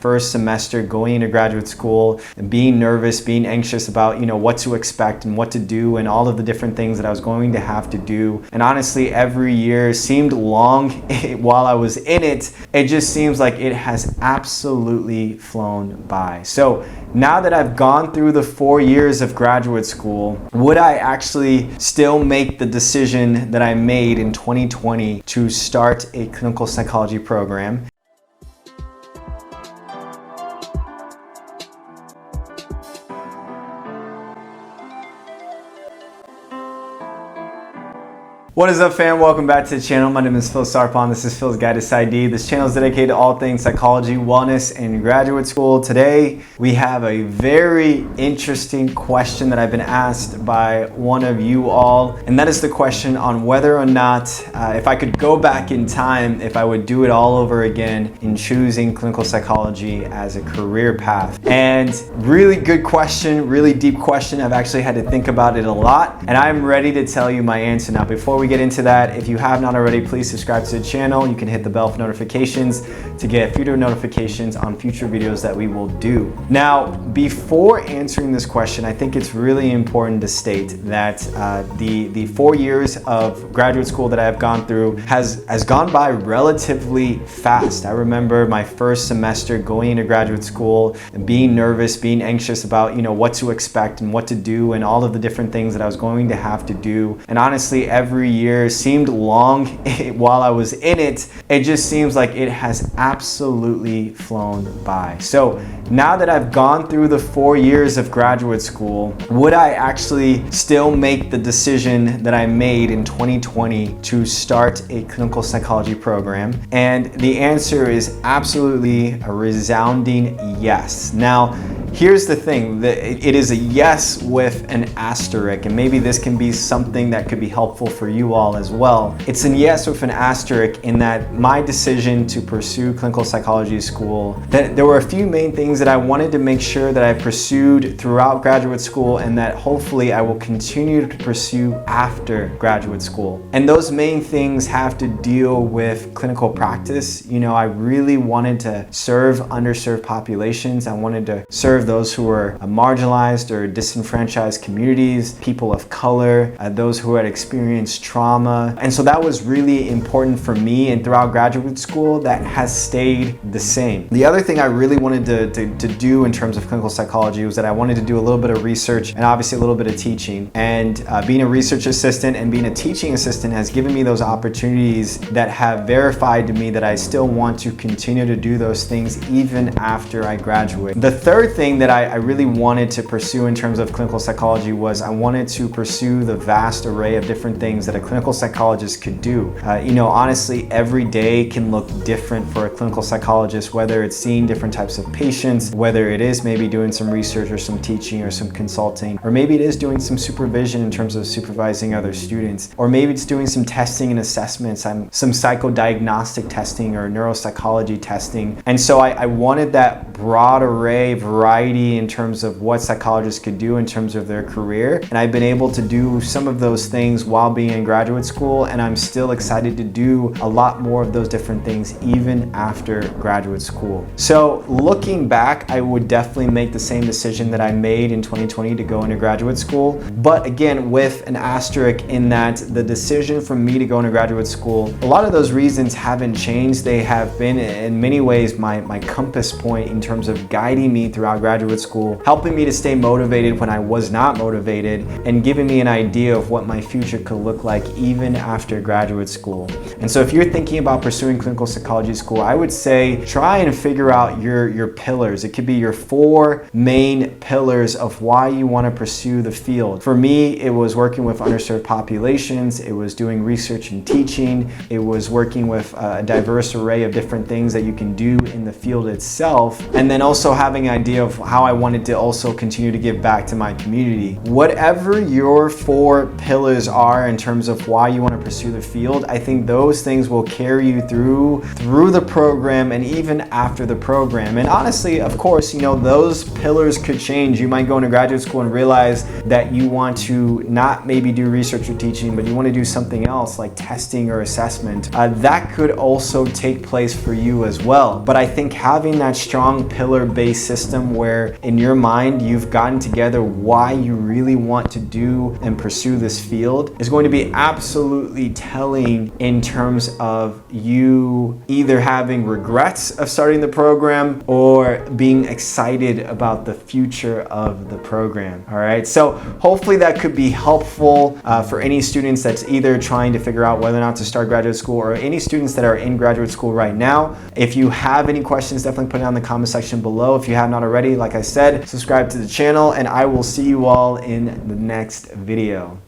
first semester going into graduate school and being nervous, being anxious about, what to expect and what to do and all of the different things that I was going to have to do. And honestly, every year seemed long while I was in it. It just seems like it has absolutely flown by. So now that I've gone through the 4 years of graduate school, would I actually still make the decision that I made in 2020 to start a clinical psychology program? What is up, fam? Welcome back to the channel. My name is Phil Sarpon. This is Phil's Guide to PsyD. This channel is dedicated to all things psychology, wellness, and graduate school. Today, we have a very interesting question that I've been asked by one of you all, and that is the question on whether or not, if I could go back in time, if I would do it all over again in choosing clinical psychology as a career path. And really good question, really deep question. I've actually had to think about it a lot, and I'm ready to tell you my answer. Now, before we get into that, if you have not already, please subscribe to the channel. You can hit the bell for notifications to get future notifications on future videos that we will do. Now, before answering this question, I think it's really important to state that the 4 years of graduate school that I have gone through has gone by relatively fast. I remember my first semester going into graduate school and being nervous, being anxious about, what to expect and what to do and all of the different things that I was going to have to do. And honestly, every year seemed long while I was in it. It just seems like it has absolutely flown by. So now that I've gone through the 4 years of graduate school, would I actually still make the decision that I made in 2020 to start a clinical psychology program? And the answer is absolutely a resounding yes. Now, here's the thing, it is a yes with an asterisk, and maybe this can be something that could be helpful for you all as well. It's a yes with an asterisk in that my decision to pursue clinical psychology school, that there were a few main things that I wanted to make sure that I pursued throughout graduate school and that hopefully I will continue to pursue after graduate school. And those main things have to deal with clinical practice. I really wanted to serve underserved populations. I wanted to serve those who were marginalized or disenfranchised communities, people of color, those who had experienced trauma. And so that was really important for me, and throughout graduate school that has stayed the same. The other thing I really wanted to do in terms of clinical psychology was that I wanted to do a little bit of research and obviously a little bit of teaching. And being a research assistant and being a teaching assistant has given me those opportunities that have verified to me that I still want to continue to do those things even after I graduate. The third thing that I really wanted to pursue in terms of clinical psychology was I wanted to pursue the vast array of different things that a clinical psychologist could do. Honestly, every day can look different for a clinical psychologist, whether it's seeing different types of patients, whether it is maybe doing some research or some teaching or some consulting, or maybe it is doing some supervision in terms of supervising other students, or maybe it's doing some testing and assessments, some psychodiagnostic testing or neuropsychology testing. And so I wanted that broad array, variety in terms of what psychologists could do in terms of their career. And I've been able to do some of those things while being in graduate school, and I'm still excited to do a lot more of those different things even after graduate school. So looking back, I would definitely make the same decision that I made in 2020 to go into graduate school. But again, with an asterisk in that the decision for me to go into graduate school, a lot of those reasons haven't changed. They have been in many ways my compass point in terms of guiding me throughout graduate school, helping me to stay motivated when I was not motivated, and giving me an idea of what my future could look like even after graduate school. And so if you're thinking about pursuing clinical psychology school, I would say try and figure out your pillars. It could be your 4 main pillars of why you want to pursue the field. For me, it was working with underserved populations, it was doing research and teaching, it was working with a diverse array of different things that you can do in the field itself, and then also having an idea of how I wanted to also continue to give back to my community. Whatever your 4 pillars are in terms of why you want to pursue the field, I think those things will carry you through the program and even after the program. And honestly, of course, those pillars could change. You might go into graduate school and realize that you want to not maybe do research or teaching, but you want to do something else like testing or assessment. That could also take place for you as well. But I think having that strong 4-pillar-based system where in your mind you've gotten together why you really want to do and pursue this field is going to be absolutely telling in terms of you either having regrets of starting the program or being excited about the future of the program. All right, so hopefully that could be helpful for any students that's either trying to figure out whether or not to start graduate school, or any students that are in graduate school right now. If you have any questions, definitely put it down in the comment section below. If you have not already, like I said, subscribe to the channel, and I will see you all in the next video.